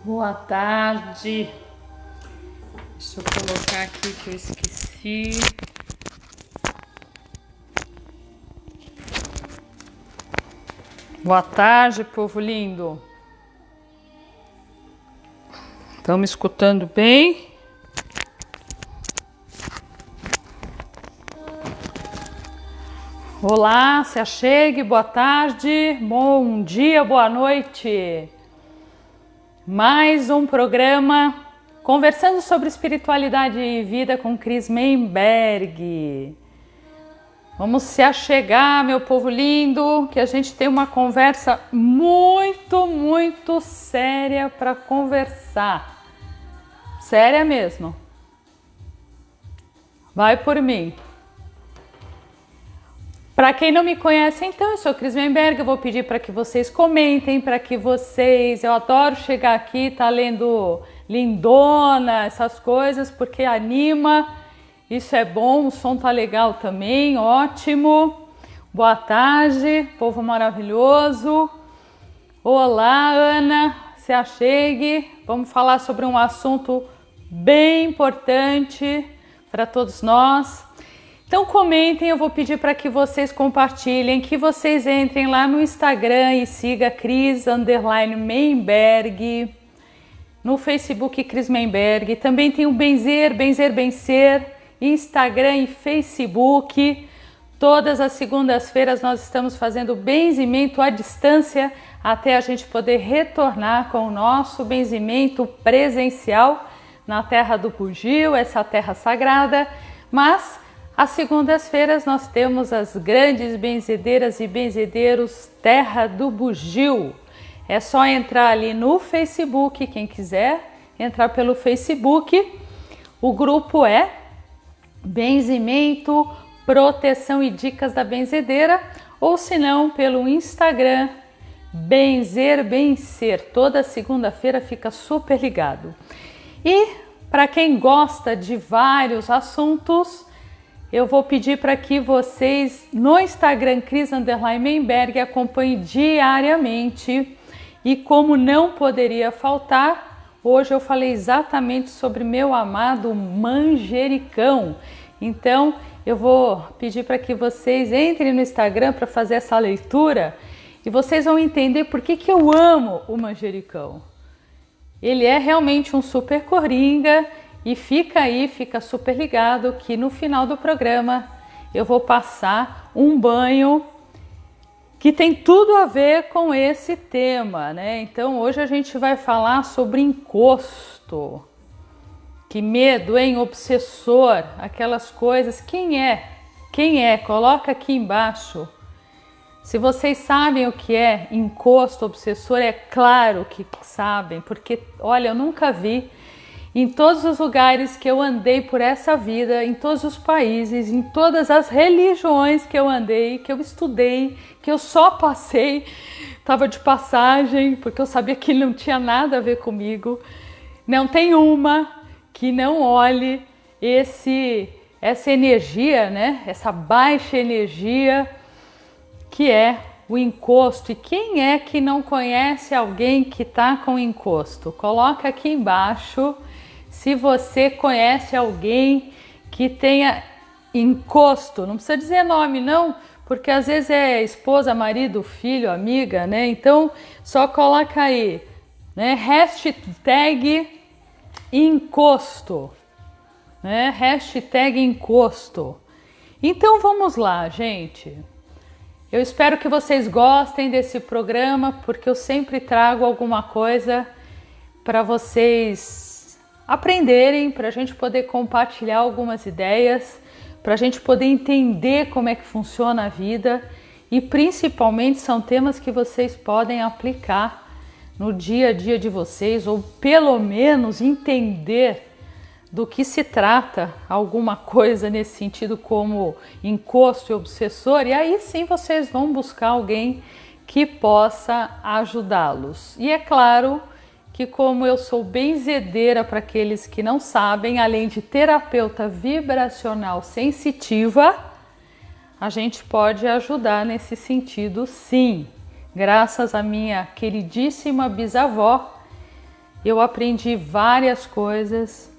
Boa tarde. Deixa eu colocar aqui que eu esqueci. Boa tarde, povo lindo. Estão me escutando bem? Olá, se achegue, boa tarde, bom dia, boa noite. Mais um programa conversando sobre espiritualidade e vida com Cris Menberg. Vamos se achegar, meu povo lindo, que a gente tem uma conversa muito séria para conversar. Séria mesmo. Vai por mim. Para quem não me conhece, então, eu sou Cris Menberg, eu vou pedir para que vocês comentem, eu adoro chegar aqui, tá lendo lindona, essas coisas, porque anima, isso é bom, o som tá legal também, ótimo. Boa tarde, povo maravilhoso. Olá, Ana, se achegue, vamos falar sobre um assunto bem importante para todos nós. Então comentem, eu vou pedir para que vocês compartilhem, que vocês entrem lá no Instagram e siga Cris_Menberg, no Facebook Cris Menberg, também tem o Benzer, Instagram e Facebook. Todas as segundas-feiras nós estamos fazendo benzimento à distância até a gente poder retornar com o nosso benzimento presencial na terra do Bugio, essa terra sagrada, mas às segundas-feiras nós temos as grandes benzedeiras e benzedeiros Terra do Bugio. É só entrar ali no Facebook, quem quiser entrar pelo Facebook. O grupo é Benzimento, Proteção e Dicas da Benzedeira, ou se não pelo Instagram, Benzer. Toda segunda-feira fica super ligado. E para quem gosta de vários assuntos, eu vou pedir para que vocês no Instagram Cris_Menberg acompanhem diariamente. E como não poderia faltar, hoje eu falei exatamente sobre meu amado manjericão. Então eu vou pedir para que vocês entrem no Instagram para fazer essa leitura e vocês vão entender por que eu amo o manjericão. Ele é realmente um super coringa. E fica super ligado que no final do programa eu vou passar um banho que tem tudo a ver com esse tema, né? Então hoje a gente vai falar sobre encosto. Que medo, hein? Obsessor, aquelas coisas. Quem é? Coloca aqui embaixo. Se vocês sabem o que é encosto, obsessor, é claro que sabem, porque olha, eu nunca vi. Em todos os lugares que eu andei por essa vida, em todos os países, em todas as religiões que eu andei, que eu estudei, que eu só passei, estava de passagem, porque eu sabia que não tinha nada a ver comigo. Não tem uma que não olhe essa energia, né? Essa baixa energia que é o encosto. E quem é que não conhece alguém que está com encosto? Coloca aqui embaixo. Se você conhece alguém que tenha encosto, não precisa dizer nome não, porque às vezes é esposa, marido, filho, amiga, né? Então só coloca aí, né? Hashtag encosto, né? Hashtag encosto. Então vamos lá, gente. Eu espero que vocês gostem desse programa, porque eu sempre trago alguma coisa para vocês aprenderem, para a gente poder compartilhar algumas ideias, para a gente poder entender como é que funciona a vida e principalmente são temas que vocês podem aplicar no dia a dia de vocês ou pelo menos entender do que se trata alguma coisa nesse sentido como encosto e obsessor, e aí sim vocês vão buscar alguém que possa ajudá-los. E é claro que como eu sou benzedeira para aqueles que não sabem, além de terapeuta vibracional sensitiva, a gente pode ajudar nesse sentido sim, graças à minha queridíssima bisavó eu aprendi várias coisas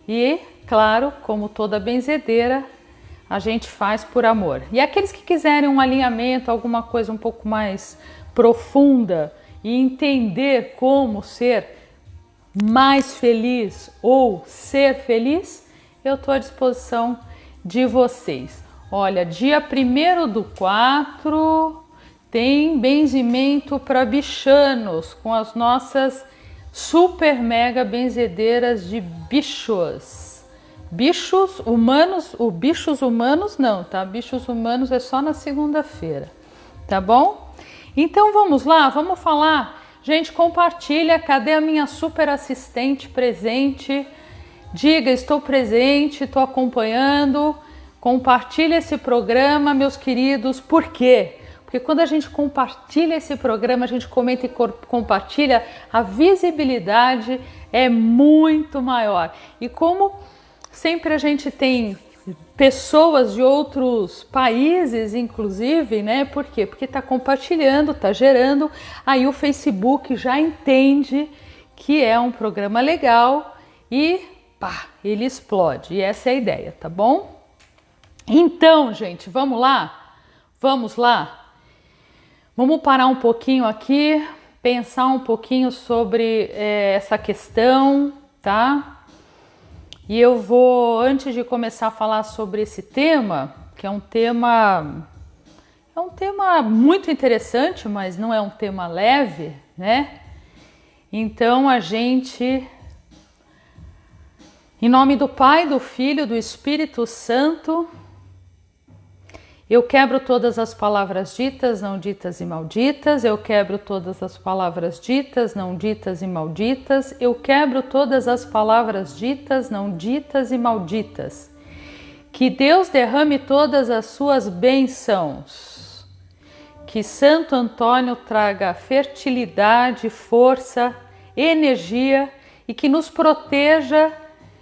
e, claro, como toda benzedeira, a gente faz por amor. E aqueles que quiserem um alinhamento, alguma coisa um pouco mais profunda e entender como ser mais feliz ou ser feliz, eu estou à disposição de vocês. Olha, dia 1º do 4 tem benzimento para bichanos com as nossas super mega benzedeiras de bichos. Bichos humanos, o bichos humanos não, tá? Bichos humanos é só na segunda-feira, tá bom? Então vamos lá, vamos falar. Gente, compartilha, cadê a minha super assistente presente? Diga, estou presente, estou acompanhando. Compartilha esse programa, meus queridos. Por quê? Porque quando a gente compartilha esse programa, a gente comenta e compartilha, a visibilidade é muito maior. E como sempre a gente tem pessoas de outros países, inclusive, né? Por quê? Porque está compartilhando, está gerando, aí o Facebook já entende que é um programa legal e pá, ele explode. E essa é a ideia, tá bom? Então, gente, vamos lá? Vamos lá? Vamos parar um pouquinho aqui, pensar um pouquinho sobre essa questão, tá? E eu vou, antes de começar a falar sobre esse tema, que é um tema muito interessante, mas não é um tema leve, né? Então a gente, em nome do Pai, do Filho, do Espírito Santo, eu quebro todas as palavras ditas, não ditas e malditas. Eu quebro todas as palavras ditas, não ditas e malditas. Eu quebro todas as palavras ditas, não ditas e malditas. Que Deus derrame todas as suas bênçãos. Que Santo Antônio traga fertilidade, força, energia e que nos proteja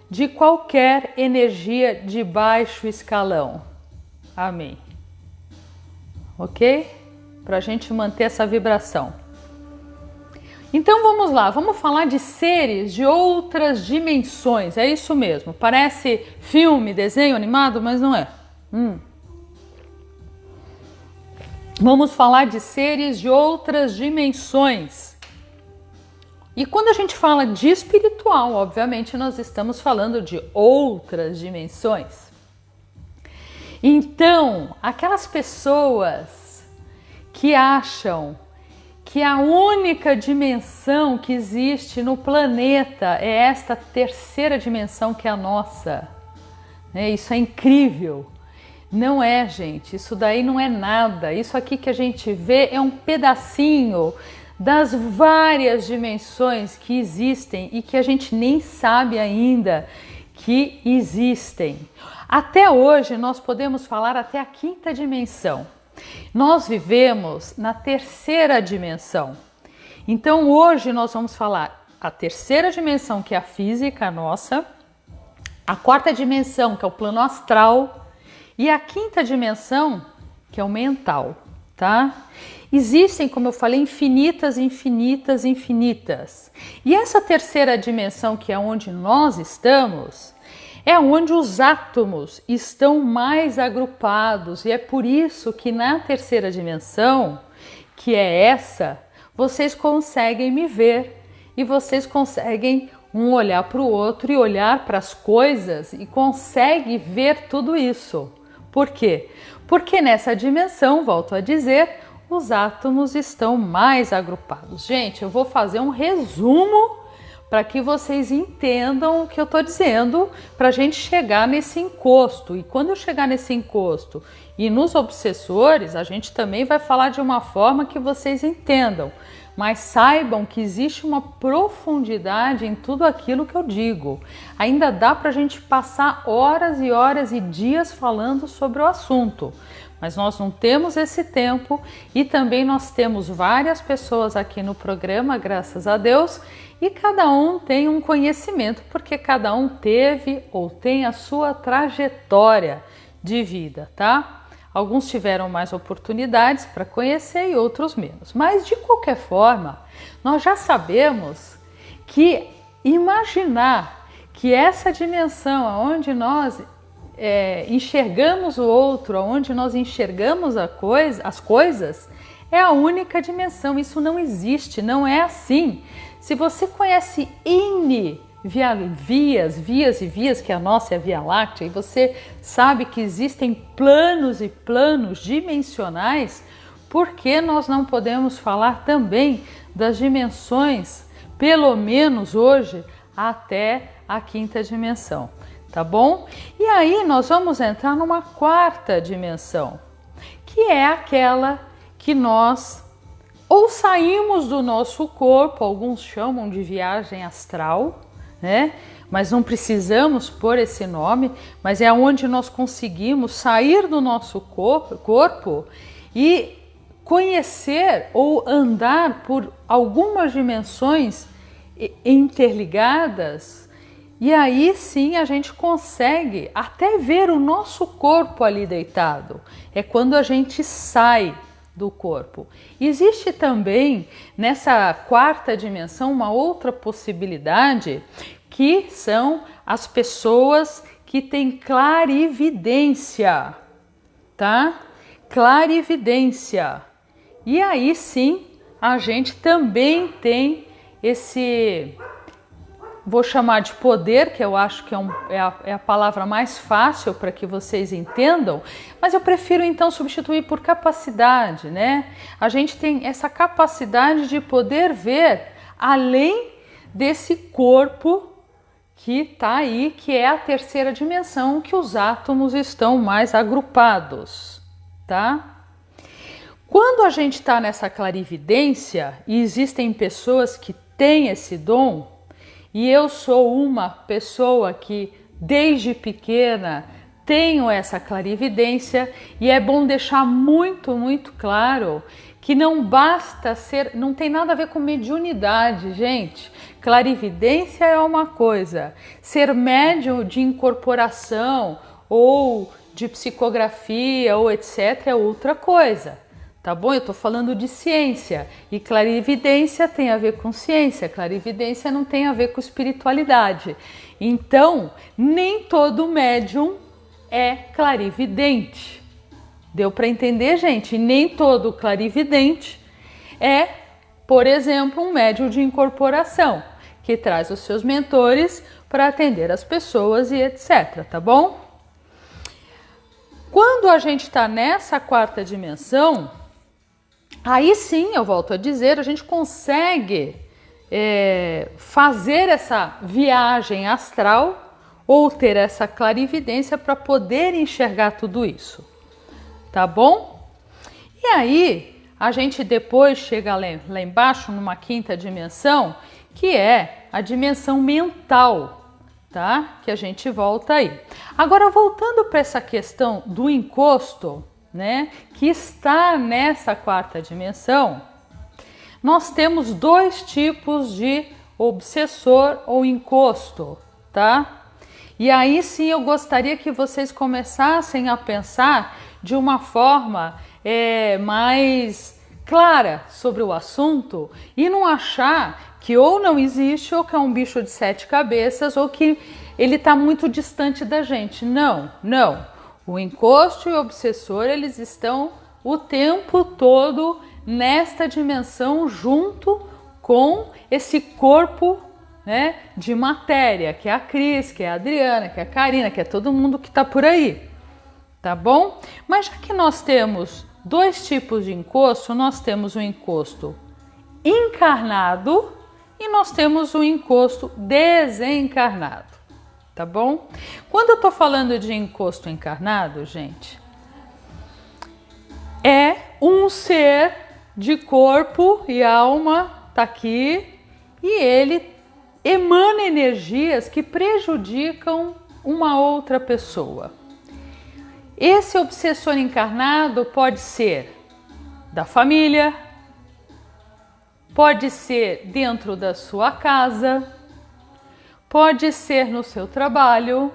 de qualquer energia de baixo escalão. Amém. Ok? Para a gente manter essa vibração. Então vamos lá, vamos falar de seres de outras dimensões. É isso mesmo, parece filme, desenho animado, mas não é. Vamos falar de seres de outras dimensões. E quando a gente fala de espiritual, obviamente nós estamos falando de outras dimensões. Então, aquelas pessoas que acham que a única dimensão que existe no planeta é esta terceira dimensão que é a nossa, né? Isso é incrível. Não é, gente, isso daí não é nada. Isso aqui que a gente vê é um pedacinho das várias dimensões que existem e que a gente nem sabe ainda que existem. Até hoje nós podemos falar até a quinta dimensão. Nós vivemos na terceira dimensão. Então hoje nós vamos falar a terceira dimensão, que é a física nossa, a quarta dimensão, que é o plano astral, e a quinta dimensão, que é o mental, tá? Existem, como eu falei, infinitas. E essa terceira dimensão, que é onde nós estamos, é onde os átomos estão mais agrupados, e é por isso que na terceira dimensão, que é essa, vocês conseguem me ver e vocês conseguem um olhar para o outro e olhar para as coisas e conseguem ver tudo isso. Por quê? Porque nessa dimensão, volto a dizer, os átomos estão mais agrupados. Gente, eu vou fazer um resumo para que vocês entendam o que eu estou dizendo, para a gente chegar nesse encosto. E quando eu chegar nesse encosto e nos obsessores, a gente também vai falar de uma forma que vocês entendam. Mas saibam que existe uma profundidade em tudo aquilo que eu digo. Ainda dá para a gente passar horas e horas e dias falando sobre o assunto. Mas nós não temos esse tempo e também nós temos várias pessoas aqui no programa, graças a Deus, e cada um tem um conhecimento, porque cada um teve ou tem a sua trajetória de vida, tá? Alguns tiveram mais oportunidades para conhecer e outros menos. Mas, de qualquer forma, nós já sabemos que imaginar que essa dimensão onde nós enxergamos o outro, onde nós enxergamos as coisas, é a única dimensão. Isso não existe, não é assim. Se você conhece N vias e vias, que a nossa é a Via Láctea, e você sabe que existem planos e planos dimensionais, por que nós não podemos falar também das dimensões, pelo menos hoje, até a quinta dimensão, tá bom? E aí nós vamos entrar numa quarta dimensão, que é aquela que nós ou saímos do nosso corpo, alguns chamam de viagem astral, né? Mas não precisamos pôr esse nome, mas é onde nós conseguimos sair do nosso corpo e conhecer ou andar por algumas dimensões interligadas, e aí sim a gente consegue até ver o nosso corpo ali deitado. É quando a gente sai do corpo. Existe também nessa quarta dimensão uma outra possibilidade, que são as pessoas que têm clarividência, tá? Clarividência. E aí sim a gente também tem esse, vou chamar de poder, que eu acho que é a palavra mais fácil para que vocês entendam, mas eu prefiro então substituir por capacidade, né? A gente tem essa capacidade de poder ver além desse corpo que está aí, que é a terceira dimensão, que os átomos estão mais agrupados, tá? Quando a gente está nessa clarividência, e existem pessoas que têm esse dom, e eu sou uma pessoa que desde pequena tenho essa clarividência, e é bom deixar muito, muito claro que não basta ser, não tem nada a ver com mediunidade, gente. Clarividência é uma coisa, ser médium de incorporação ou de psicografia ou etc. é outra coisa. Tá bom? Eu estou falando de ciência, e clarividência tem a ver com ciência, clarividência não tem a ver com espiritualidade. Então, nem todo médium é clarividente. Deu para entender, gente? Nem todo clarividente é, por exemplo, um médium de incorporação, que traz os seus mentores para atender as pessoas e etc, tá bom? Quando a gente está nessa quarta dimensão, aí sim, eu volto a dizer, a gente consegue fazer essa viagem astral ou ter essa clarividência para poder enxergar tudo isso, tá bom? E aí, a gente depois chega lá embaixo, numa quinta dimensão, que é a dimensão mental, tá? Que a gente volta aí. Agora, voltando para essa questão do encosto, né, que está nessa quarta dimensão, nós temos dois tipos de obsessor ou encosto, tá? E aí sim eu gostaria que vocês começassem a pensar de uma forma mais clara sobre o assunto e não achar que ou não existe ou que é um bicho de 7 cabeças ou que ele está muito distante da gente. Não, não. O encosto e o obsessor, eles estão o tempo todo nesta dimensão junto com esse corpo, né, de matéria, que é a Cris, que é a Adriana, que é a Karina, que é todo mundo que está por aí, tá bom? Mas já que nós temos dois tipos de encosto, nós temos o encosto encarnado e nós temos o encosto desencarnado, tá bom? Quando eu tô falando de encosto encarnado, gente, é um ser de corpo e alma, tá aqui, e ele emana energias que prejudicam uma outra pessoa. Esse obsessor encarnado pode ser da família, pode ser dentro da sua casa, pode ser no seu trabalho,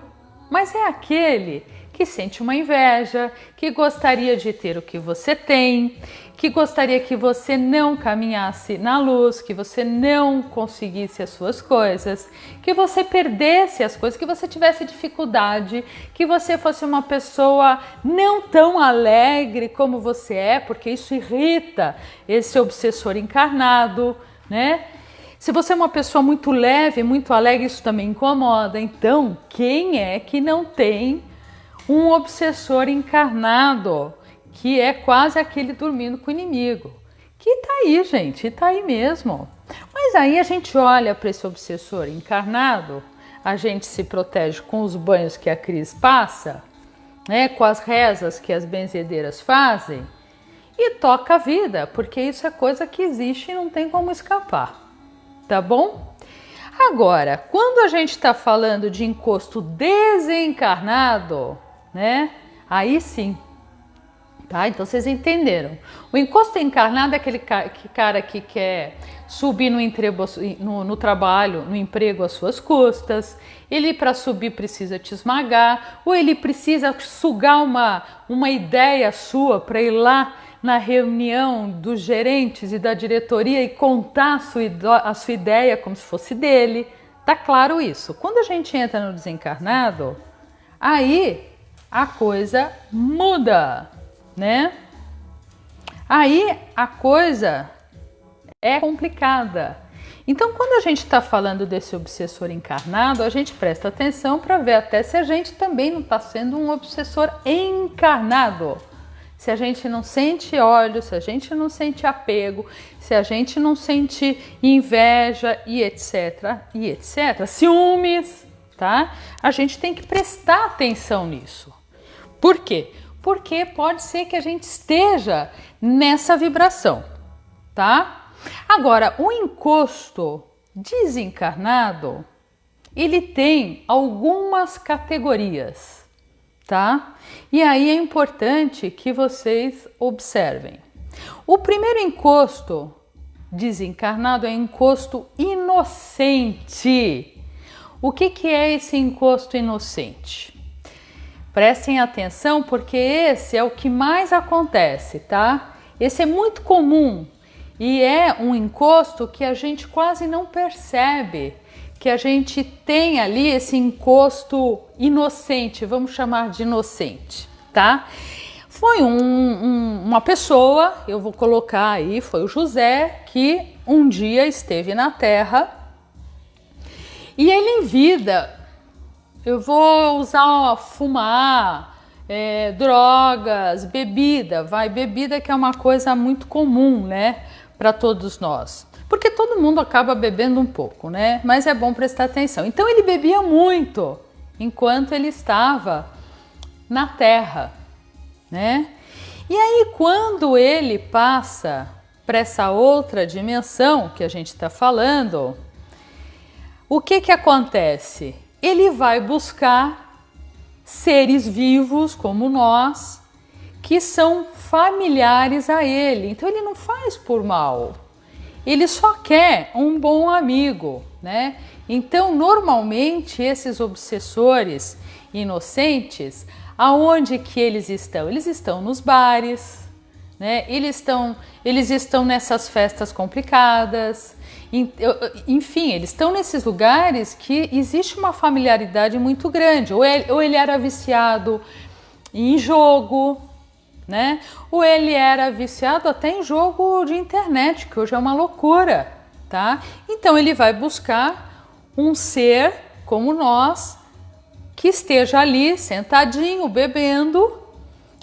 mas é aquele que sente uma inveja, que gostaria de ter o que você tem, que gostaria que você não caminhasse na luz, que você não conseguisse as suas coisas, que você perdesse as coisas, que você tivesse dificuldade, que você fosse uma pessoa não tão alegre como você é, porque isso irrita esse obsessor encarnado, né? Se você é uma pessoa muito leve, muito alegre, isso também incomoda. Então, quem é que não tem um obsessor encarnado, que é quase aquele dormindo com o inimigo? Que tá aí, gente, tá aí mesmo. Mas aí a gente olha para esse obsessor encarnado, a gente se protege com os banhos que a Cris passa, né, com as rezas que as benzedeiras fazem, e toca a vida, porque isso é coisa que existe e não tem como escapar. Tá bom? Agora, quando a gente está falando de encosto desencarnado, né? Aí sim, tá? Então vocês entenderam. O encosto encarnado é aquele cara que quer subir no trabalho, no emprego às suas custas. Ele, para subir, precisa te esmagar, ou ele precisa sugar uma ideia sua para ir lá na reunião dos gerentes e da diretoria e contar a sua ideia como se fosse dele. Tá claro isso? Quando a gente entra no desencarnado, aí a coisa muda, né? Aí a coisa é complicada. Então, quando a gente está falando desse obsessor encarnado, a gente presta atenção para ver até se a gente também não está sendo um obsessor encarnado. Se a gente não sente ódio, se a gente não sente apego, se a gente não sente inveja e etc, ciúmes, tá? A gente tem que prestar atenção nisso. Por quê? Porque pode ser que a gente esteja nessa vibração, tá? Agora, o encosto desencarnado, ele tem algumas categorias, tá? E aí é importante que vocês observem. O primeiro encosto desencarnado é encosto inocente. O que é esse encosto inocente? Prestem atenção, porque esse é o que mais acontece, tá? Esse é muito comum e é um encosto que a gente quase não percebe, que a gente tem ali esse encosto inocente, vamos chamar de inocente, tá? Foi uma pessoa, eu vou colocar aí, foi o José, que um dia esteve na Terra e ele em vida, eu vou usar fumar, drogas, bebida que é uma coisa muito comum, né, para todos nós. Porque todo mundo acaba bebendo um pouco, né? Mas é bom prestar atenção. Então ele bebia muito enquanto ele estava na Terra, né? E aí quando ele passa para essa outra dimensão que a gente está falando, o que acontece? Ele vai buscar seres vivos como nós, que são familiares a ele. Então ele não faz por mal. Ele só quer um bom amigo, né? Então, normalmente, esses obsessores inocentes, aonde que eles estão? Eles estão nos bares, né? Eles estão nessas festas complicadas, enfim, eles estão nesses lugares que existe uma familiaridade muito grande. Ou ele era viciado em jogo, né? Ou ele era viciado até em jogo de internet, que hoje é uma loucura, tá? Então ele vai buscar um ser como nós, que esteja ali sentadinho, bebendo,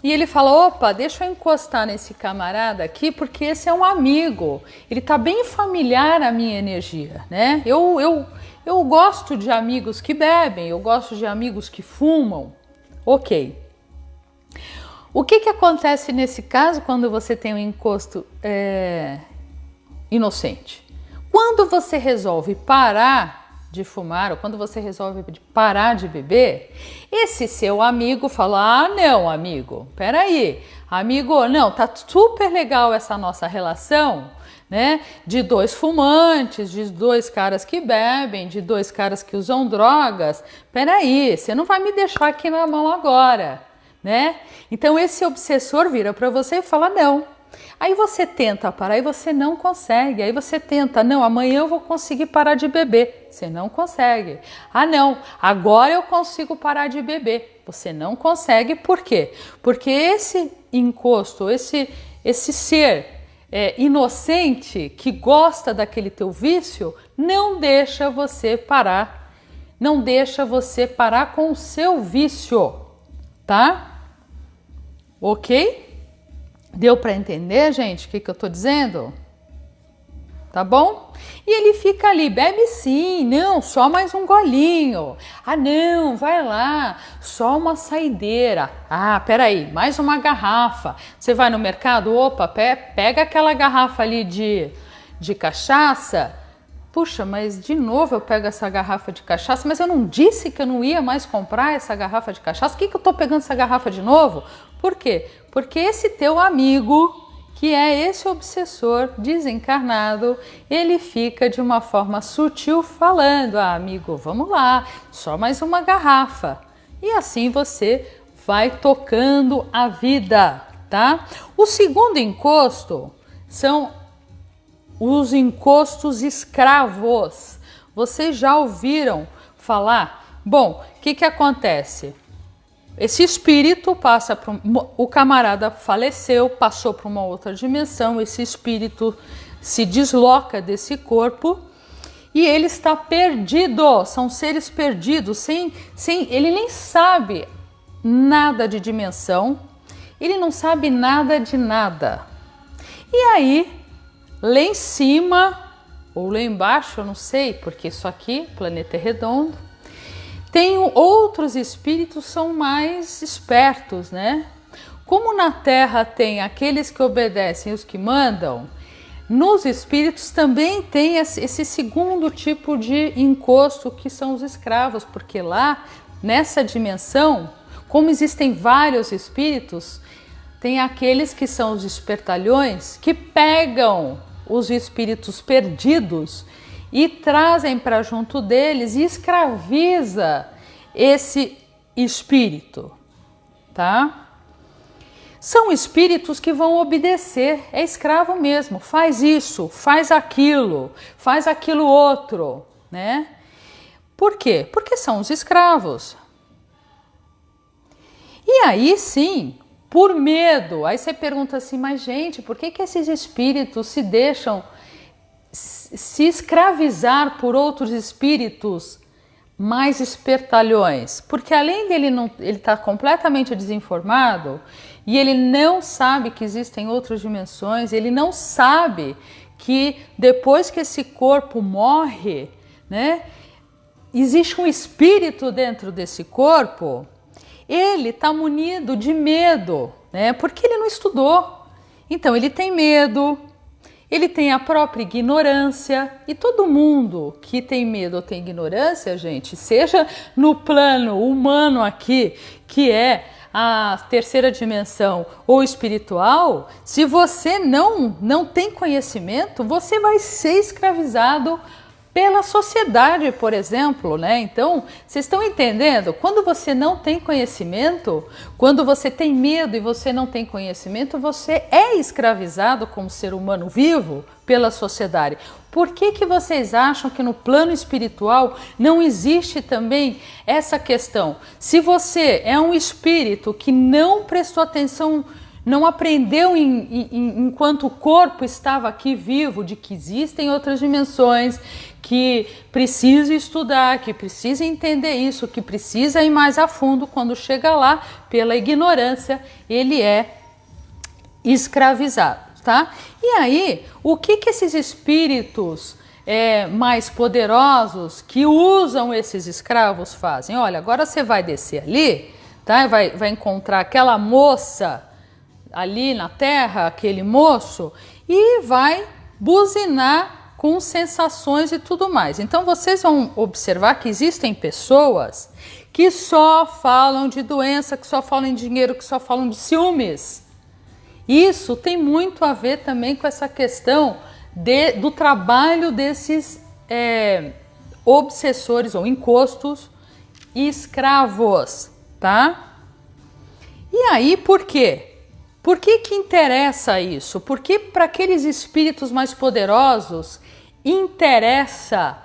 e ele fala, opa, deixa eu encostar nesse camarada aqui, porque esse é um amigo, ele tá bem familiar à minha energia, né? Eu gosto de amigos que bebem, eu gosto de amigos que fumam, ok. O que acontece nesse caso quando você tem um encosto inocente? Quando você resolve parar de fumar ou quando você resolve parar de beber, esse seu amigo fala, ah não amigo, peraí, amigo, não, tá super legal essa nossa relação, né? De dois fumantes, de dois caras que bebem, de dois caras que usam drogas, peraí, você não vai me deixar aqui na mão agora. né? Então esse obsessor vira para você e fala não. Aí você tenta parar e você não consegue. Aí você tenta, não, amanhã eu vou conseguir parar de beber. Você não consegue. Ah, não, agora eu consigo parar de beber. Você não consegue, por quê? Porque esse encosto, esse ser inocente que gosta daquele teu vício, não deixa você parar. Não deixa você parar com o seu vício, tá? Ok? Deu para entender, gente, o que eu tô dizendo? Tá bom? E ele fica ali, bebe sim, não, só mais um golinho. Ah, não, vai lá, só uma saideira. Ah, peraí, mais uma garrafa. Você vai no mercado, opa, pega aquela garrafa ali de cachaça. Puxa, mas de novo eu pego essa garrafa de cachaça, mas eu não disse que eu não ia mais comprar essa garrafa de cachaça. Por que eu tô pegando essa garrafa de novo? Por quê? Porque esse teu amigo, que é esse obsessor desencarnado, ele fica de uma forma sutil falando, ah, amigo, vamos lá, só mais uma garrafa. E assim você vai tocando a vida, tá? O segundo encosto são os encostos escravos. Vocês já ouviram falar? Bom, o que acontece? Esse espírito passa para o camarada faleceu, passou para uma outra dimensão, esse espírito se desloca desse corpo e ele está perdido, são seres perdidos, ele nem sabe nada de dimensão, ele não sabe nada de nada. E aí, lá em cima, ou lá embaixo, eu não sei, porque isso aqui, planeta é redondo, tem outros espíritos são mais espertos, né? Como na Terra tem aqueles que obedecem e os que mandam, nos espíritos também tem esse segundo tipo de encosto que são os escravos, porque lá, nessa dimensão, como existem vários espíritos, tem aqueles que são os espertalhões que pegam os espíritos perdidos e trazem para junto deles e escraviza esse espírito, tá? São espíritos que vão obedecer, é escravo mesmo, faz isso, faz aquilo outro, né? Por quê? Porque são os escravos. E aí sim, por medo, aí você pergunta assim, mas gente, por que esses espíritos se deixam se escravizar por outros espíritos mais espertalhões? Porque além dele ele está completamente desinformado e ele não sabe que existem outras dimensões, ele não sabe que depois que esse corpo morre, né, existe um espírito dentro desse corpo. Ele está munido de medo, né? Porque ele não estudou. Então ele tem medo, ele tem a própria ignorância. E todo mundo que tem medo ou tem ignorância, gente, seja no plano humano aqui, que é a terceira dimensão ou espiritual, se você não tem conhecimento, você vai ser escravizado pela sociedade, por exemplo, né? Então, vocês estão entendendo? Quando você não tem conhecimento, quando você tem medo e você não tem conhecimento, você é escravizado como ser humano vivo pela sociedade. Por que vocês acham que no plano espiritual não existe também essa questão? Se você é um espírito que não prestou atenção, não aprendeu enquanto o corpo estava aqui vivo, de que existem outras dimensões, que precisa estudar, que precisa entender isso, que precisa ir mais a fundo, quando chega lá, pela ignorância, ele é escravizado, tá? E aí, o que esses espíritos mais poderosos que usam esses escravos fazem? Olha, agora você vai descer ali, tá? Vai encontrar aquela moça ali na Terra, aquele moço, e vai buzinar com sensações e tudo mais. Então vocês vão observar que existem pessoas que só falam de doença, que só falam de dinheiro, que só falam de ciúmes. Isso tem muito a ver também com essa questão do trabalho desses obsessores ou encostos escravos, tá? E aí, por quê? Por que que interessa isso? Porque para aqueles espíritos mais poderosos interessa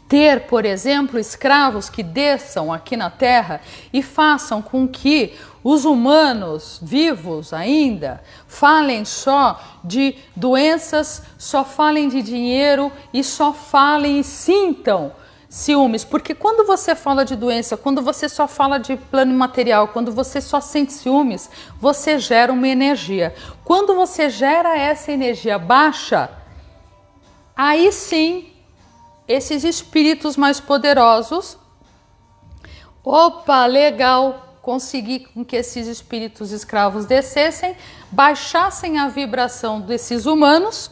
ter, por exemplo, escravos que desçam aqui na Terra e façam com que os humanos vivos ainda falem só de doenças, só falem de dinheiro e só falem e sintam ciúmes. Porque quando você fala de doença, quando você só fala de plano material, quando você só sente ciúmes, você gera uma energia. Quando você gera essa energia baixa, aí sim, esses espíritos mais poderosos, opa, legal, consegui com que esses espíritos escravos descessem, baixassem a vibração desses humanos,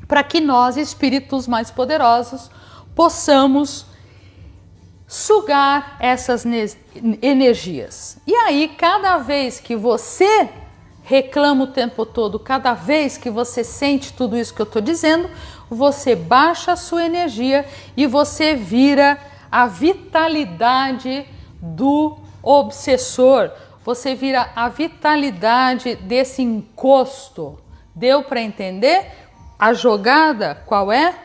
para que nós, espíritos mais poderosos, possamos sugar essas energias. E aí, cada vez que você reclama o tempo todo, cada vez que você sente tudo isso que eu estou dizendo, você baixa a sua energia e você vira a vitalidade do obsessor, você vira a vitalidade desse encosto. Deu para entender a jogada qual é?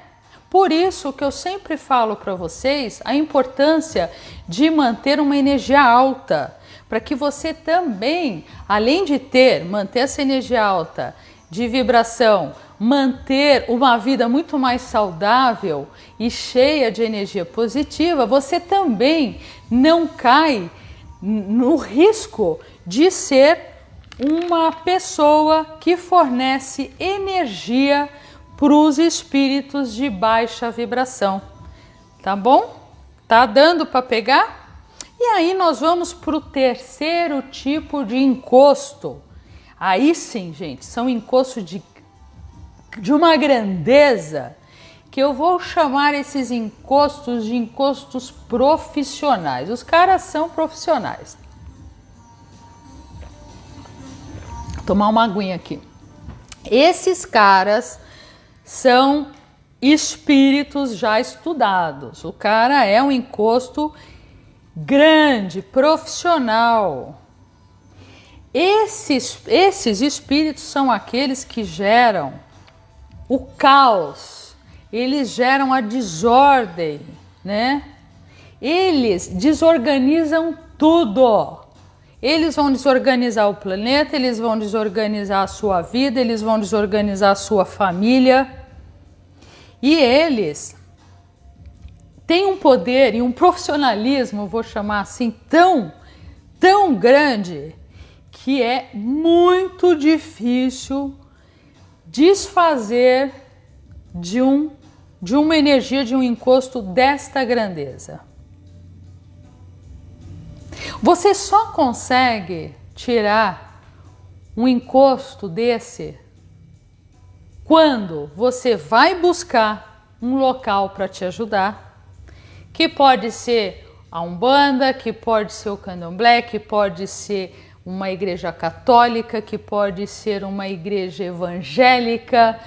Por isso que eu sempre falo para vocês a importância de manter uma energia alta, para que você também, além de manter essa energia alta de vibração, manter uma vida muito mais saudável e cheia de energia positiva, você também não cai no risco de ser uma pessoa que fornece energia para os espíritos de baixa vibração. Tá bom? Tá dando para pegar? E aí nós vamos para o terceiro tipo de encosto. Aí sim, gente, são encostos de uma grandeza que eu vou chamar esses encostos de encostos profissionais. Os caras são profissionais. Vou tomar uma aguinha aqui. Esses caras são espíritos já estudados. O cara é um encosto grande, profissional. Esses espíritos são aqueles que geram o caos, eles geram a desordem, né? Eles desorganizam tudo. Eles vão desorganizar o planeta, eles vão desorganizar a sua vida, eles vão desorganizar a sua família. E eles têm um poder e um profissionalismo, vou chamar assim, tão grande, que é muito difícil desfazer de uma energia, de um encosto desta grandeza. Você só consegue tirar um encosto desse quando você vai buscar um local para te ajudar, que pode ser a Umbanda, que pode ser o Candomblé, que pode ser uma igreja católica, que pode ser uma igreja evangélica,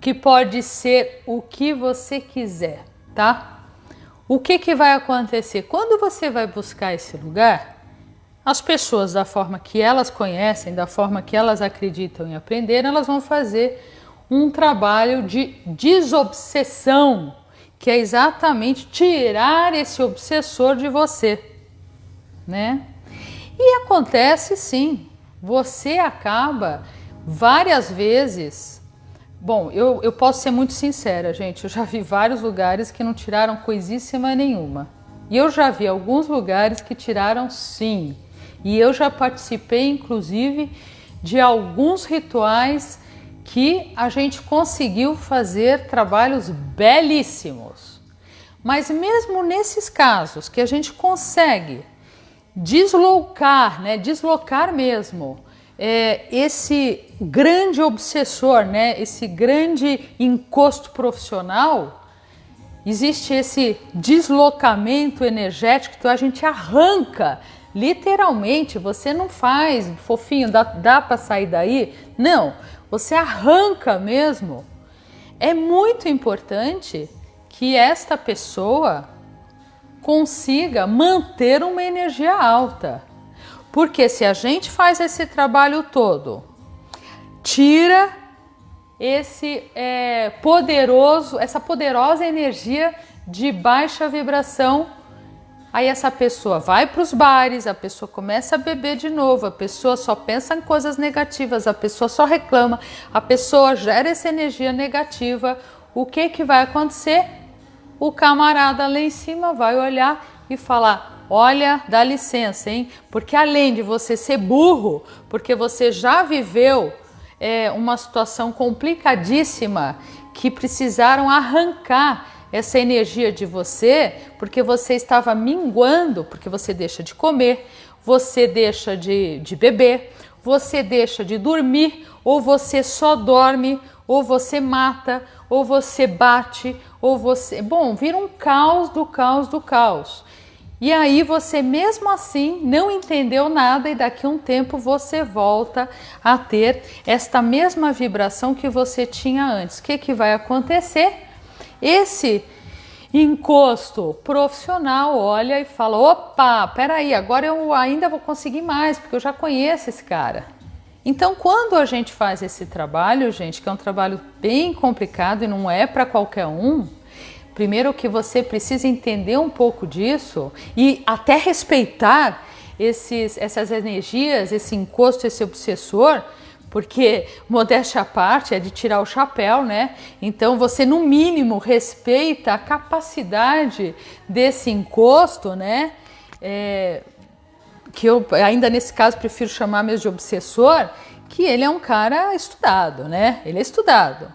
que pode ser o que você quiser, tá? O que vai acontecer? Quando você vai buscar esse lugar, as pessoas, da forma que elas conhecem, da forma que elas acreditam em aprender, elas vão fazer um trabalho de desobsessão, que é exatamente tirar esse obsessor de você, né? E acontece sim, você acaba várias vezes. Bom, eu posso ser muito sincera, gente, eu já vi vários lugares que não tiraram coisíssima nenhuma. E eu já vi alguns lugares que tiraram sim. E eu já participei, inclusive, de alguns rituais que a gente conseguiu fazer trabalhos belíssimos. Mas mesmo nesses casos que a gente consegue deslocar, né, deslocar mesmo, esse grande obsessor, né, esse grande encosto profissional, existe esse deslocamento energético, então a gente arranca, literalmente, você não faz, fofinho, dá para sair daí? Não, você arranca mesmo. É muito importante que esta pessoa consiga manter uma energia alta. Porque se a gente faz esse trabalho todo, tira essa poderosa energia de baixa vibração, aí essa pessoa vai para os bares, a pessoa começa a beber de novo, a pessoa só pensa em coisas negativas, a pessoa só reclama, a pessoa gera essa energia negativa. O que vai acontecer? O camarada lá em cima vai olhar e falar: olha, dá licença, hein? Porque além de você ser burro, porque você já viveu uma situação complicadíssima que precisaram arrancar essa energia de você, porque você estava minguando, porque você deixa de comer, você deixa de beber, você deixa de dormir, ou você só dorme, ou você mata, ou você bate, ou você... Bom, vira um caos do caos do caos. E aí você mesmo assim não entendeu nada e daqui a um tempo você volta a ter esta mesma vibração que você tinha antes. O que vai acontecer? Esse encosto profissional olha e fala: opa, peraí, agora eu ainda vou conseguir mais, porque eu já conheço esse cara. Então, quando a gente faz esse trabalho, gente, que é um trabalho bem complicado e não é para qualquer um, primeiro que você precisa entender um pouco disso e até respeitar essas energias, esse encosto, esse obsessor, porque modéstia à parte é de tirar o chapéu, né? Então você no mínimo respeita a capacidade desse encosto, né? Que eu ainda nesse caso prefiro chamar mesmo de obsessor, que ele é um cara estudado, né? Ele é estudado.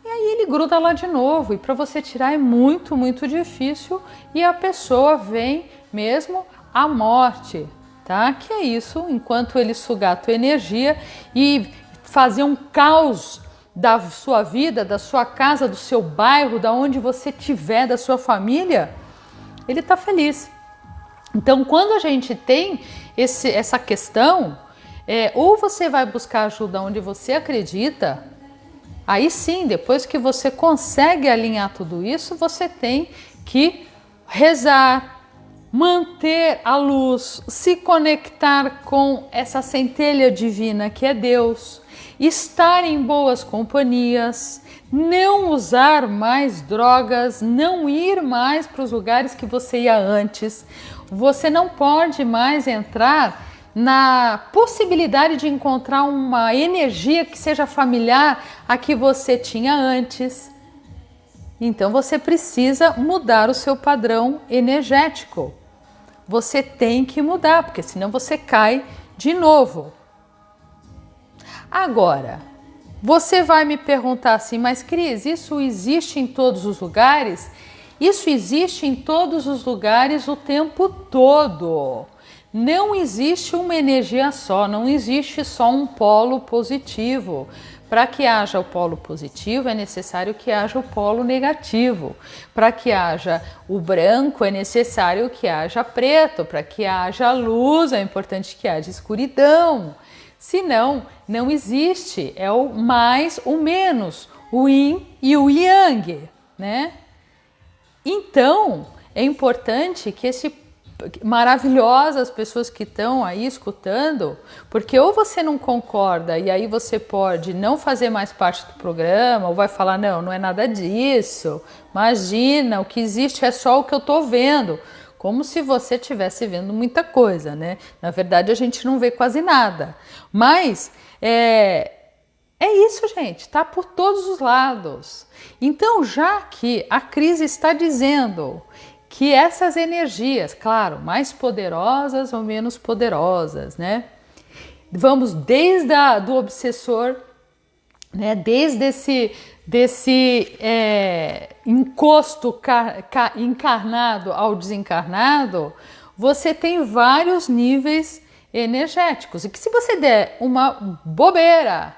E aí ele gruda lá de novo, e para você tirar é muito, muito difícil, e a pessoa vem mesmo à morte, tá? Que é isso, enquanto ele sugar a tua energia e fazer um caos da sua vida, da sua casa, do seu bairro, da onde você estiver, da sua família, ele tá feliz. Então, quando a gente tem essa questão, ou você vai buscar ajuda onde você acredita. Aí sim, depois que você consegue alinhar tudo isso, você tem que rezar, manter a luz, se conectar com essa centelha divina que é Deus, estar em boas companhias, não usar mais drogas, não ir mais para os lugares que você ia antes. Você não pode mais entrar na possibilidade de encontrar uma energia que seja familiar à que você tinha antes. Então você precisa mudar o seu padrão energético. Você tem que mudar, porque senão você cai de novo. Agora, você vai me perguntar assim: mas Cris, isso existe em todos os lugares? Isso existe em todos os lugares o tempo todo. Não existe uma energia só, não existe só um polo positivo. Para que haja o polo positivo é necessário que haja o polo negativo. Para que haja o branco é necessário que haja preto. Para que haja luz é importante que haja escuridão. Senão, não existe. É o mais, o menos, o yin e o yang, né? Então, é importante que maravilhosas pessoas que estão aí escutando, porque ou você não concorda e aí você pode não fazer mais parte do programa, ou vai falar: não, não é nada disso, imagina, o que existe é só o que eu estou vendo, como se você estivesse vendo muita coisa, né? Na verdade a gente não vê quase nada, mas é isso, gente, tá por todos os lados. Então, já que a crise está dizendo que essas energias, claro, mais poderosas ou menos poderosas, né? Vamos desde do obsessor, né? Desde desse encosto encarnado ao desencarnado, você tem vários níveis energéticos. E que se você der uma bobeada,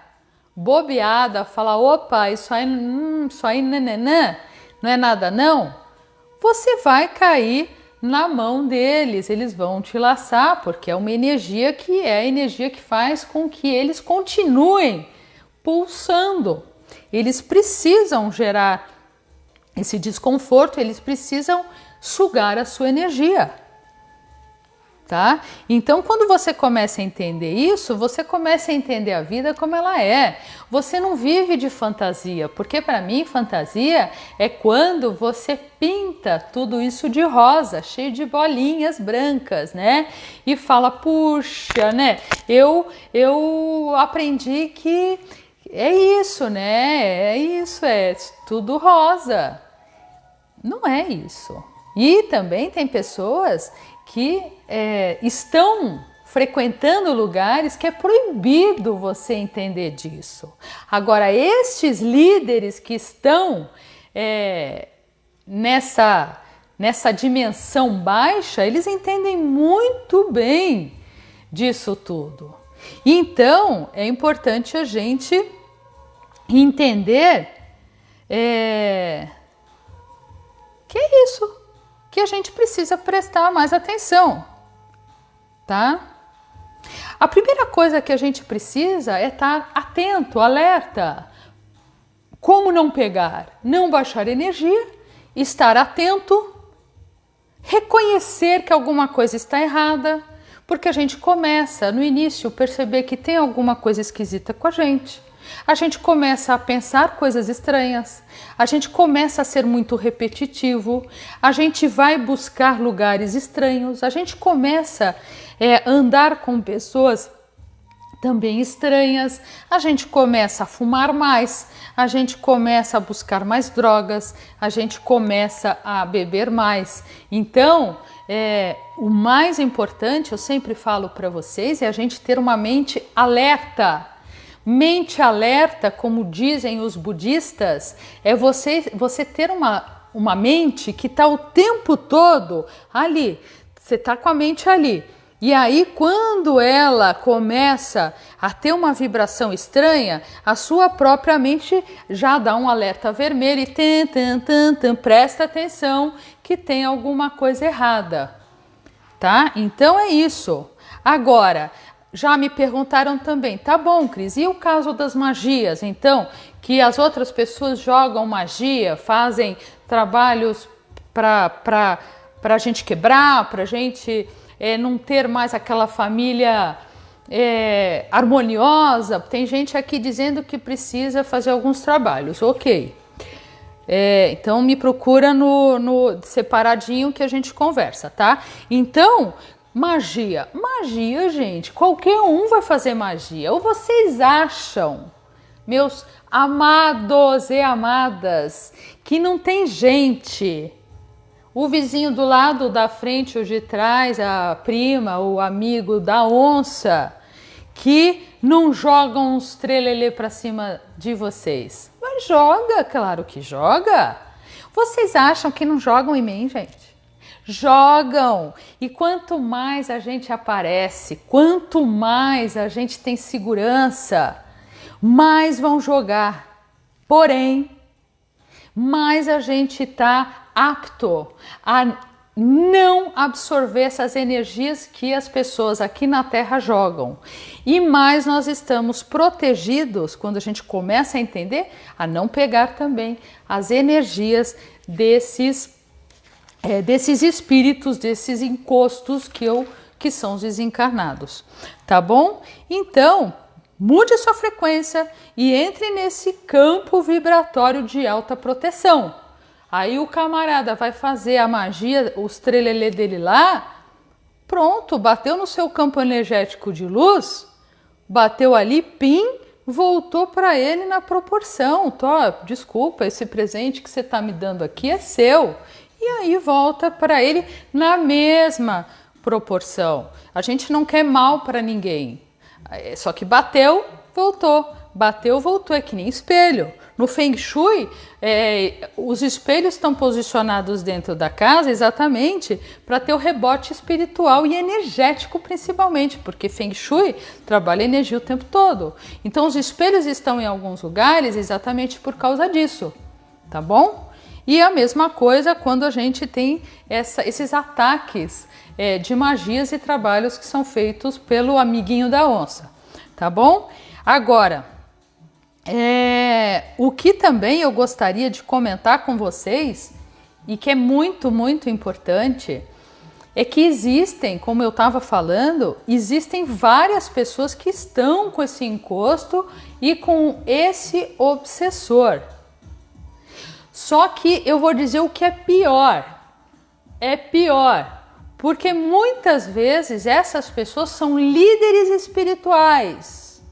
falar: opa, isso aí não é nada não, você vai cair na mão deles, eles vão te laçar, porque é uma energia que é a energia que faz com que eles continuem pulsando. Eles precisam gerar esse desconforto, eles precisam sugar a sua energia. tá? Então, quando você começa a entender isso, você começa a entender a vida como ela é. Você não vive de fantasia, porque para mim fantasia é quando você pinta tudo isso de rosa, cheio de bolinhas brancas, né? E fala, puxa, né? Eu aprendi que é isso, né? É isso, é tudo rosa. Não é isso. E também tem pessoas que estão frequentando lugares que é proibido você entender disso. Agora, estes líderes que estão nessa dimensão baixa, eles entendem muito bem disso tudo. Então, é importante a gente entender que é isso, que a gente precisa prestar mais atenção, tá? A primeira coisa que a gente precisa é estar atento, alerta. Como não pegar? Não baixar energia, estar atento, reconhecer que alguma coisa está errada, porque a gente começa no início a perceber que tem alguma coisa esquisita com a gente. A gente começa a pensar coisas estranhas, a gente começa a ser muito repetitivo, a gente vai buscar lugares estranhos, a gente começa a andar com pessoas também estranhas, a gente começa a fumar mais, a gente começa a buscar mais drogas, a gente começa a beber mais. Então, o mais importante, eu sempre falo para vocês, é a gente ter uma mente alerta. Mente alerta, como dizem os budistas, é você ter uma mente que está o tempo todo ali. Você está com a mente ali. E aí, quando ela começa a ter uma vibração estranha, a sua própria mente já dá um alerta vermelho e presta atenção que tem alguma coisa errada, tá? Então é isso. Agora, já me perguntaram também, tá bom, Cris, e o caso das magias, então, que as outras pessoas jogam magia, fazem trabalhos para a gente quebrar, para a gente não ter mais aquela família harmoniosa. Tem gente aqui dizendo que precisa fazer alguns trabalhos, ok. Então me procura no separadinho que a gente conversa, tá? Então, magia, gente, qualquer um vai fazer magia. Ou vocês acham, meus amados e amadas, que não tem gente, o vizinho do lado, da frente ou de trás, a prima, o amigo da onça, que não jogam uns trelelê pra cima de vocês? Mas joga, claro que joga. Vocês acham que não jogam em mim, gente? Jogam. E quanto mais a gente aparece, quanto mais a gente tem segurança, mais vão jogar. Porém, mais a gente está apto a não absorver essas energias que as pessoas aqui na Terra jogam. E mais nós estamos protegidos, quando a gente começa a entender, a não pegar também as energias desses espíritos, desses encostos que são os desencarnados, tá bom? Então, mude sua frequência e entre nesse campo vibratório de alta proteção. Aí o camarada vai fazer a magia, os trelelê dele lá, pronto, bateu no seu campo energético de luz, bateu ali, pim, voltou para ele na proporção. Desculpa, esse presente que você está me dando aqui é seu. E aí volta para ele na mesma proporção. A gente não quer mal para ninguém. Só que bateu, voltou. Bateu, voltou. É que nem espelho. No Feng Shui, os espelhos estão posicionados dentro da casa exatamente para ter o rebote espiritual e energético principalmente, porque Feng Shui trabalha energia o tempo todo. Então os espelhos estão em alguns lugares exatamente por causa disso, tá bom? E a mesma coisa quando a gente tem esses ataques de magias e trabalhos que são feitos pelo amiguinho da onça, tá bom? Agora, o que também eu gostaria de comentar com vocês, e que é muito, muito importante, é que existem, como eu estava falando, existem várias pessoas que estão com esse encosto e com esse obsessor. Só que eu vou dizer o que é pior. É pior, porque muitas vezes essas pessoas são líderes espirituais.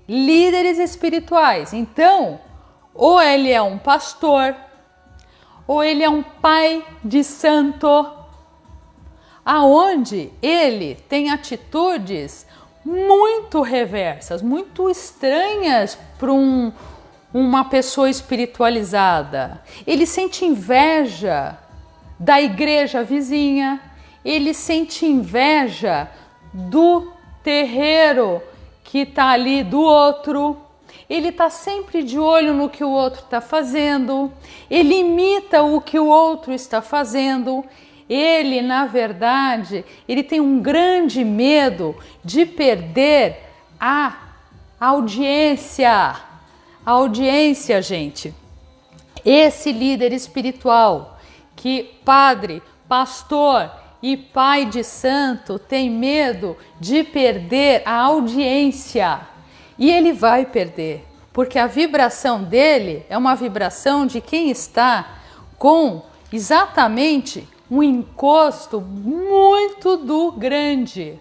Líderes espirituais. Então, ou ele é um pastor, ou ele é um pai de santo, aonde ele tem atitudes muito reversas, muito estranhas para uma pessoa espiritualizada. Ele sente inveja da igreja vizinha, ele sente inveja do terreiro que está ali do outro, ele está sempre de olho no que o outro está fazendo, ele imita o que o outro está fazendo. Ele, na verdade, ele tem um grande medo de perder a audiência. A audiência, gente. Esse líder espiritual que padre, pastor e pai de santo tem medo de perder a audiência. E ele vai perder, porque a vibração dele é uma vibração de quem está com exatamente um encosto muito do grande.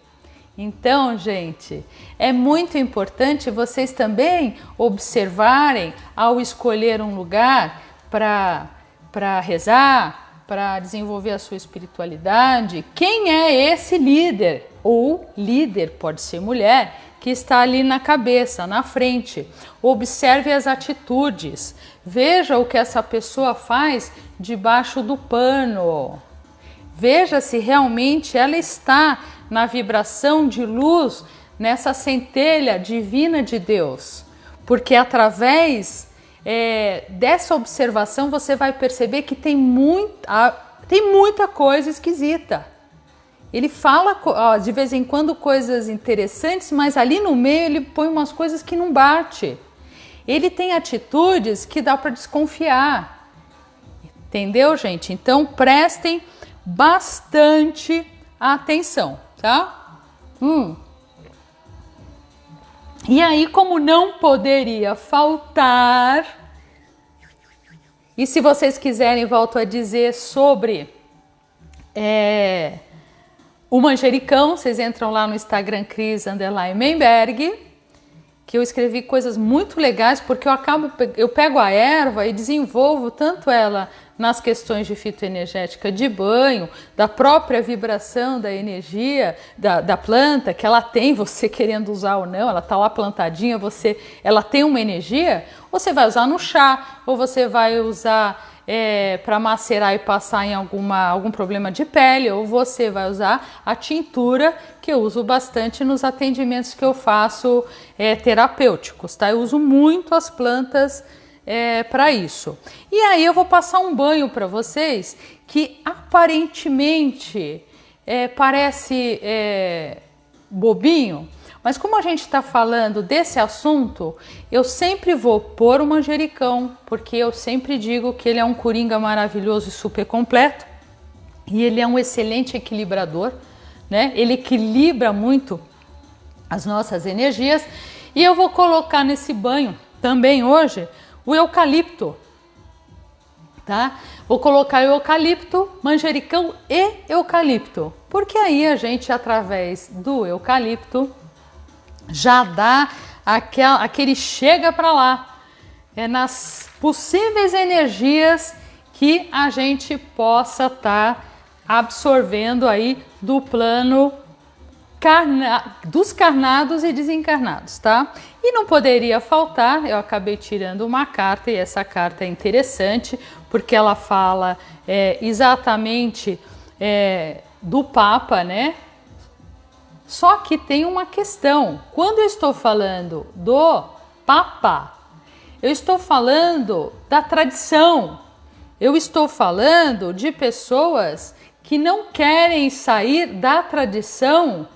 Então, gente, é muito importante vocês também observarem ao escolher um lugar para rezar, para desenvolver a sua espiritualidade, quem é esse líder? Ou líder, pode ser mulher, que está ali na cabeça, na frente. Observe as atitudes, veja o que essa pessoa faz debaixo do pano. Veja se realmente ela está na vibração de luz, nessa centelha divina de Deus. Porque através dessa observação você vai perceber que tem muita coisa esquisita. Ele fala de vez em quando coisas interessantes, mas ali no meio ele põe umas coisas que não bate. Ele tem atitudes que dá para desconfiar. Entendeu, gente? Então prestem bastante atenção, tá? E aí, como não poderia faltar, e se vocês quiserem, volto a dizer sobre o manjericão, vocês entram lá no Instagram Cris_Menberg, que eu escrevi coisas muito legais, porque eu pego a erva e desenvolvo tanto ela nas questões de fitoenergética de banho, da própria vibração da energia da planta, que ela tem, você querendo usar ou não, ela está lá plantadinha, ela tem uma energia, você vai usar no chá, ou você vai usar para macerar e passar em algum problema de pele, ou você vai usar a tintura, que eu uso bastante nos atendimentos que eu faço terapêuticos, tá? Eu uso muito as plantas para isso. E aí eu vou passar um banho para vocês que aparentemente parece bobinho, mas como a gente está falando desse assunto, eu sempre vou pôr o manjericão, porque eu sempre digo que ele é um coringa maravilhoso e super completo, e ele é um excelente equilibrador, né? Ele equilibra muito as nossas energias, e eu vou colocar nesse banho também hoje o eucalipto, tá? Vou colocar o eucalipto, manjericão e eucalipto, porque aí a gente, através do eucalipto, já dá aquele chega para lá, nas possíveis energias que a gente possa estar absorvendo aí do plano dos carnados e desencarnados, tá? E não poderia faltar, eu acabei tirando uma carta, e essa carta é interessante, porque ela fala exatamente do Papa, né? Só que tem uma questão, quando eu estou falando do Papa, eu estou falando da tradição, eu estou falando de pessoas que não querem sair da tradição,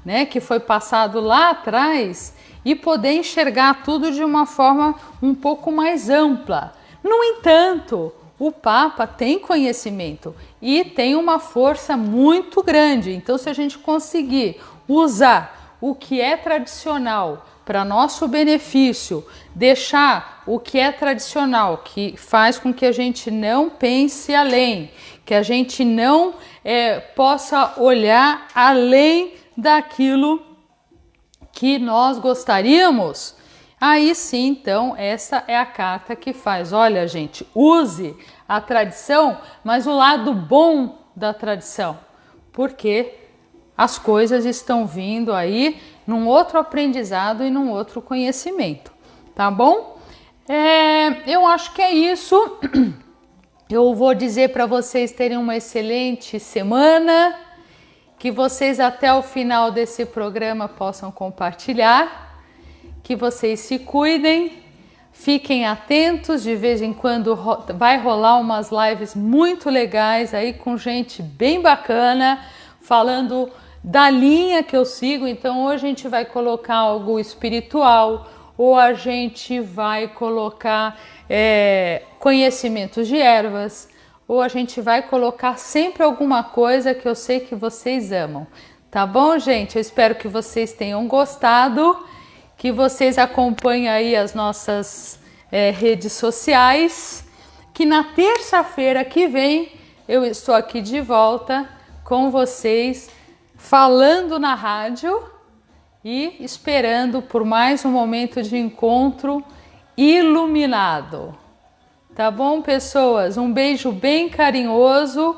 né, que foi passado lá atrás, e poder enxergar tudo de uma forma um pouco mais ampla. No entanto, o Papa tem conhecimento e tem uma força muito grande. Então, se a gente conseguir usar o que é tradicional para nosso benefício, deixar o que é tradicional, que faz com que a gente não pense além, que a gente não possa olhar além daquilo que nós gostaríamos, aí sim, então, essa é a carta que faz. Olha, gente, use a tradição, mas o lado bom da tradição, porque as coisas estão vindo aí num outro aprendizado e num outro conhecimento, tá bom? Eu acho que é isso. Eu vou dizer para vocês terem uma excelente semana, que vocês até o final desse programa possam compartilhar, que vocês se cuidem, fiquem atentos, de vez em quando vai rolar umas lives muito legais aí com gente bem bacana, falando da linha que eu sigo. Então hoje a gente vai colocar algo espiritual, ou a gente vai colocar conhecimentos de ervas, ou a gente vai colocar sempre alguma coisa que eu sei que vocês amam. Tá bom, gente? Eu espero que vocês tenham gostado, que vocês acompanhem aí as nossas redes sociais, que na terça-feira que vem eu estou aqui de volta com vocês, falando na rádio e esperando por mais um momento de encontro iluminado. Tá bom, pessoas? Um beijo bem carinhoso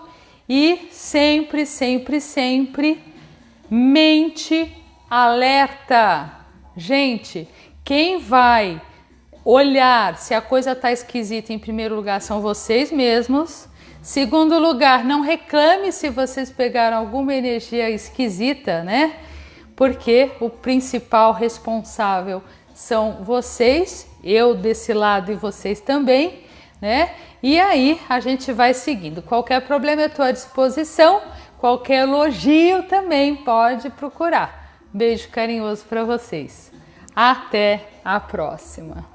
e sempre, sempre, sempre mente alerta. Gente, quem vai olhar se a coisa está esquisita em primeiro lugar são vocês mesmos. Segundo lugar, não reclame se vocês pegaram alguma energia esquisita, né? Porque o principal responsável são vocês, eu desse lado e vocês também, né? E aí a gente vai seguindo. Qualquer problema eu estou à disposição, qualquer elogio também pode procurar. Beijo carinhoso para vocês. Até a próxima.